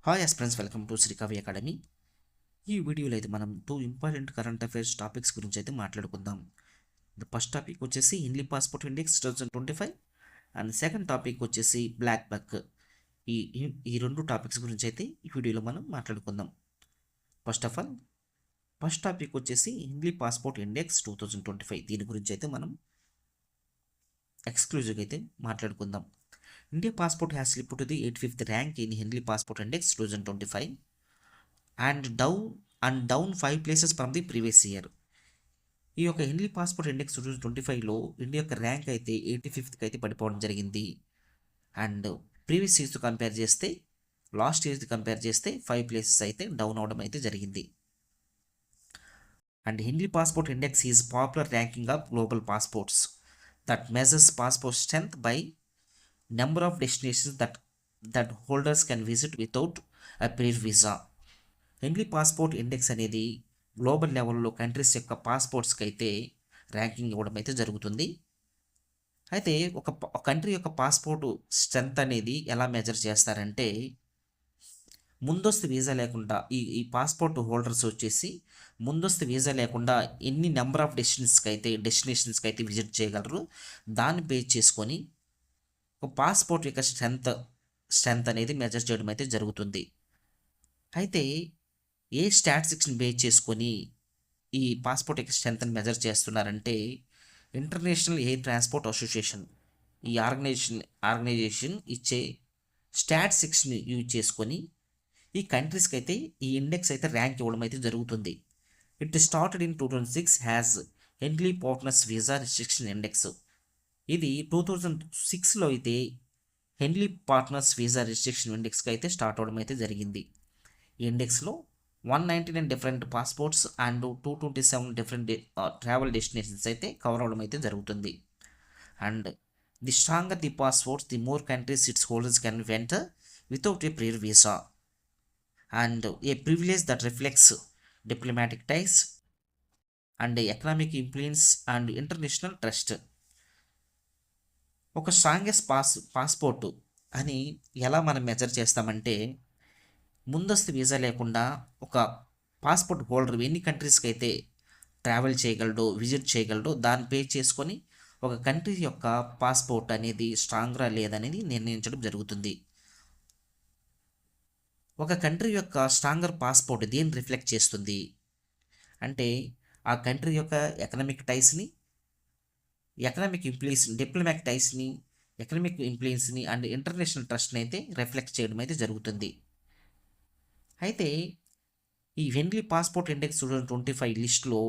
Hi friends, welcome to Srikavi academy. ఈ వీడియోలో అయితే మనం two important current affairs topics గురించి అయితే మాట్లాడుకుందాం. ద ఫస్ట్ టాపిక్ వచ్చేసి Henley passport index 2025 and second topic వచ్చేసి బ్లాక్ బక్. ఈ ఈ రెండు టాపిక్స్ గురించి అయితే ఈ వీడియోలో మనం మాట్లాడుకుందాం. First of all first topic వచ్చేసి హిందీ పాస్పోర్ట్ ఇండెక్స్ 2025. దీని గురించి అయితే మనం ఎక్స్క్లూజివ్గా అయితే మాట్లాడుకుందాం. India passport has slipped to the 85th rank in Hindi passport index 2025 and down 5 places from the previous year. ఈ యొక్క హిందీ పాస్పోర్ట్ ఇండెక్స్ 2025లో ఇండియా యొక్క ర్యాంక్ అయితే 85th అయితే పడిపోవడం జరిగింది. అండ్ ప్రీవియస్ ఇయర్స్తో కంపేర్ చేస్తే, లాస్ట్ ఇయర్స్తో కంపేర్ చేస్తే 5 ప్లేసెస్ అయితే డౌన్ అవడం అయితే జరిగింది. And Hindi passport index is popular ranking of global passports that measures passport strength by number of destinations that holders can visit without a prior visa. Henley passport index అనేది global లెవెల్లో countries యొక్క పాస్పోర్ట్స్కి అయితే ranking ఇవ్వడం అయితే జరుగుతుంది. అయితే ఒక కంట్రీ యొక్క పాస్పోర్ట్ స్ట్రెంత్ అనేది ఎలా మెజర్ చేస్తారంటే, ముందస్తు వీసా లేకుండా ఈ పాస్పోర్ట్ హోల్డర్స్ వచ్చేసి ముందస్తు వీసా లేకుండా ఎన్ని నెంబర్ ఆఫ్ డెస్టినేషన్స్కి అయితే విజిట్ చేయగలరు, దాన్ని బేస్ చేసుకొని ఒక పాస్పోర్ట్ యొక్క స్ట్రెంత్ అనేది మెజర్ చేయడం అయితే జరుగుతుంది. అయితే ఏ స్టాటిస్టిక్స్ని బేస్ చేసుకొని ఈ పాస్పోర్ట్ యొక్క స్ట్రెంత్ని మెజర్ చేస్తున్నారంటే, ఇంటర్నేషనల్ ఎయిర్ ట్రాన్స్పోర్ట్ అసోసియేషన్ ఈ ఆర్గనైజేషన్ ఇచ్చే స్టాటిస్టిక్స్ని యూజ్ చేసుకొని ఈ కంట్రీస్కి అయితే ఈ ఇండెక్స్ అయితే ర్యాంక్ ఇవ్వడం అయితే జరుగుతుంది. It started in 2006 has Henley Partners visa restriction index. ఇది 2006లో అయితే హెన్లీ పార్ట్నర్స్ వీసా రిస్ట్రిక్షన్ ఇండెక్స్కి అయితే స్టార్ట్ అవడం అయితే జరిగింది. ఈ ఇండెక్స్లో 199 different passports and 227 different travel destinations అయితే కవర్ అవడం అయితే జరుగుతుంది. And the stronger the passports, the more countries its holders can enter without a prior visa and a privilege that reflects diplomatic ties and economic influence and international trust. ఒక strongest passport అని ఎలా మనం measure చేస్తామంటే, ముందస్తు visa లేకుండా ఒక passport holder ఎన్ని కంట్రీస్కి అయితే ట్రావెల్ చేయగలడో, విజిట్ చేయగలడో దాన్ని పే చేసుకొని ఒక కంట్రీ యొక్క పాస్పోర్ట్ అనేది స్ట్రాంగ్గా లేదనేది నిర్ణయించడం జరుగుతుంది. ఒక కంట్రీ యొక్క స్ట్రాంగర్ పాస్పోర్ట్ దేన్ని రిఫ్లెక్ట్ చేస్తుంది అంటే, ఆ కంట్రీ యొక్క ఎకనామిక్ టైస్ని, ఎకనామిక్ ఇన్ఫ్లుయెన్స్ని అండ్ ఇంటర్నేషనల్ ట్రస్ట్ని అయితే రిఫ్లెక్ట్ చేయడం అయితే జరుగుతుంది. అయితే ఈ హెన్లీ పాస్పోర్ట్ ఇండెక్స్ 2025 లిస్ట్లో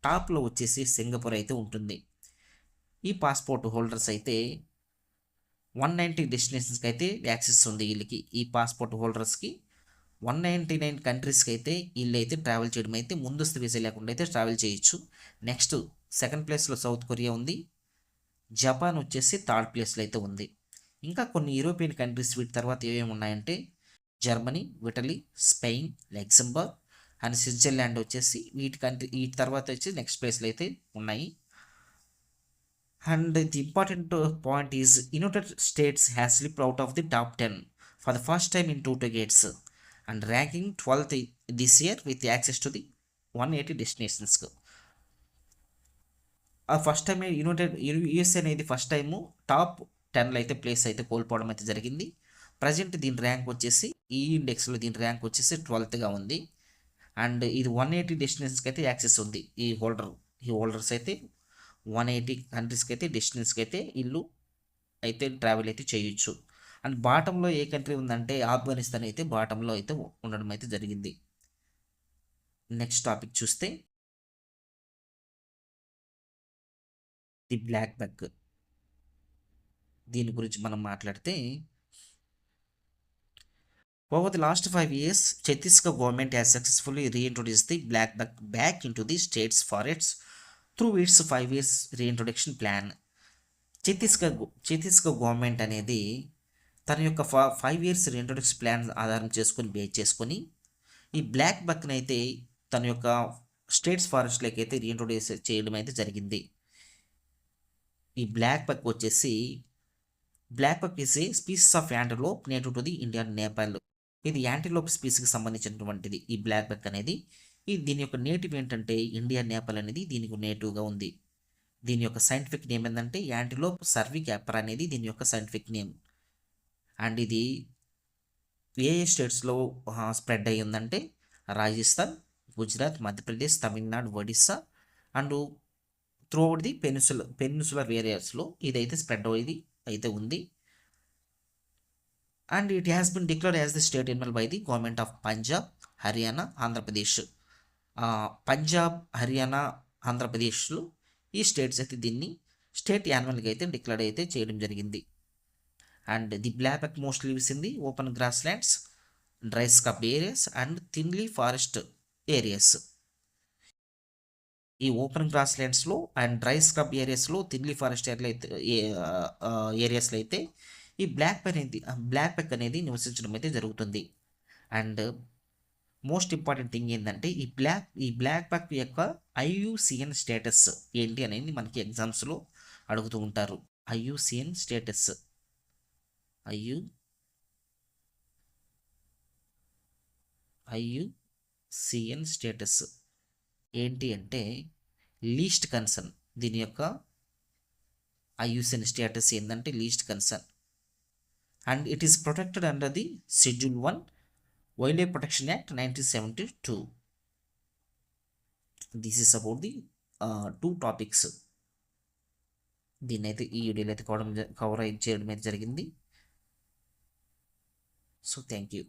టాప్లో వచ్చేసి సింగపూర్ అయితే ఉంటుంది. ఈ పాస్పోర్ట్ హోల్డర్స్ అయితే 190 డెస్టినేషన్స్కి అయితే యాక్సెస్ ఉంది వీళ్ళకి. ఈ పాస్పోర్ట్ హోల్డర్స్కి 199 కంట్రీస్కి అయితే వీళ్ళు అయితే ట్రావెల్ చేయడం అయితే ముందస్తు వీసా లేకుండా అయితే ట్రావెల్ చేయొచ్చు. నెక్స్ట్ సెకండ్ ప్లేస్లో సౌత్ కొరియా ఉంది, జపాన్ వచ్చేసి థర్డ్ ప్లేస్లో అయితే ఉంది. ఇంకా కొన్ని యూరోపియన్ కంట్రీస్ వీటి తర్వాత ఏమేమి ఉన్నాయంటే, Germany, Italy, Spain, Luxembourg and Switzerland వచ్చేసి వీటి తర్వాత వచ్చి నెక్స్ట్ ప్లేస్లో అయితే ఉన్నాయి. And the important point is United states has slipped out of the top 10 for the first time in 2 decades and ranking 12th this year with access to the 180 డెస్టినేషన్స్కు. ఆ first time USA అనేది first time top 10లో అయితే place అయితే కోల్పోవడం అయితే జరిగింది. Present దీని rank వచ్చేసి ఈ ఇండెక్స్లో దీని ర్యాంక్ వచ్చేసి 12th ఉంది. అండ్ ఇది 180 డెస్టినేషన్స్కి అయితే యాక్సెస్ ఉంది. ఈ హోల్డర్స్ అయితే 180 కంట్రీస్కి అయితే డెస్టినేషన్స్కి అయితే ఇల్లు అయితే ట్రావెల్ అయితే చేయొచ్చు. అండ్ బాటంలో ఏ కంట్రీ ఉందంటే ఆఫ్ఘనిస్తాన్ అయితే బాటంలో అయితే ఉండడం అయితే జరిగింది. నెక్స్ట్ టాపిక్ చూస్తే ది బ్లాక్ బక్. దీని గురించి మనం మాట్లాడితే, over the last 5 years, Chhattisgarh government has successfully reintroduced the black buck back into the state's forests through its 5 years reintroduction plan. Chhattisgarh government అనేది తన యొక్క 5 years reintroduction ప్లాన్ ఆధారం చేసుకొని బేస్ చేసుకొని ఈ బ్లాక్ బక్ని అయితే తన యొక్క స్టేట్స్ ఫారెస్ట్లోకి అయితే రీఇంట్రొడ్యూస్ చేయడం అయితే జరిగింది. ఈ బ్లాక్ బక్ వచ్చేసి, blackbuck is a species of antelope native to the Indian Nepal. ఇది యాంటీలోప్ స్పీసీకి సంబంధించినటువంటిది ఈ బ్లాక్ బక్ అనేది. దీని యొక్క నేటివ్ ఏంటంటే ఇండియా, నేపాల్ అనేది దీనికి నేటివ్గా ఉంది. దీని యొక్క సైంటిఫిక్ నేమ్ ఏంటంటే యాంటీలోప్ సర్వికాపర్ అనేది దీని యొక్క సైంటిఫిక్ నేమ్. అండ్ ఇది ఏ ఏ స్టేట్స్లో స్ప్రెడ్ అయ్యి ఉందంటే Rajasthan, Gujarat, Madhya Pradesh, Tamil Nadu, Odisha and throughout the peninsular ఏరియాస్లో ఇదైతే స్ప్రెడ్ అయ్యేది అయితే ఉంది. And it has been declared as the state Animal by the government of Punjab, Haryana, Andhra Pradesh. Punjab, Haryana, ఆంధ్రప్రదేశ్లో ఈ స్టేట్స్ అయితే దీన్ని స్టేట్ యానిమల్గా అయితే డిక్లేర్ అయితే చేయడం జరిగింది. And the blackbuck mostly lives in the open grasslands, dry scrub areas and thinly forest areas. ఈ open గ్రాస్ ల్యాండ్స్లో అండ్ డ్రై స్క్రబ్ ఏరియాస్లో, థిన్లీ ఫారెస్ట్ ఏరియాస్లో అయితే ఈ బ్లాక్ బక్ అనేది నివసించడం అయితే జరుగుతుంది. అండ్ మోస్ట్ ఇంపార్టెంట్ థింగ్ ఏంటంటే ఈ బ్లాక్ బక్ యొక్క IUCN స్టేటస్ ఏంటి అనేది మనకి ఎగ్జామ్స్లో అడుగుతూ ఉంటారు. IUCN స్టేటస్ IUCN స్టేటస్ ఏంటి అంటే లీస్ట్ కన్సర్న్. దీని యొక్క IUCN స్టేటస్ ఏంటంటే least concern. And it is protected under the schedule 1 wild life protection act 1972. This is about the 2 topics. దీన్ని అయితే ఈ వీడియోలో అయితే కవర్ చేయడం అయితే జరిగింది. So thank you.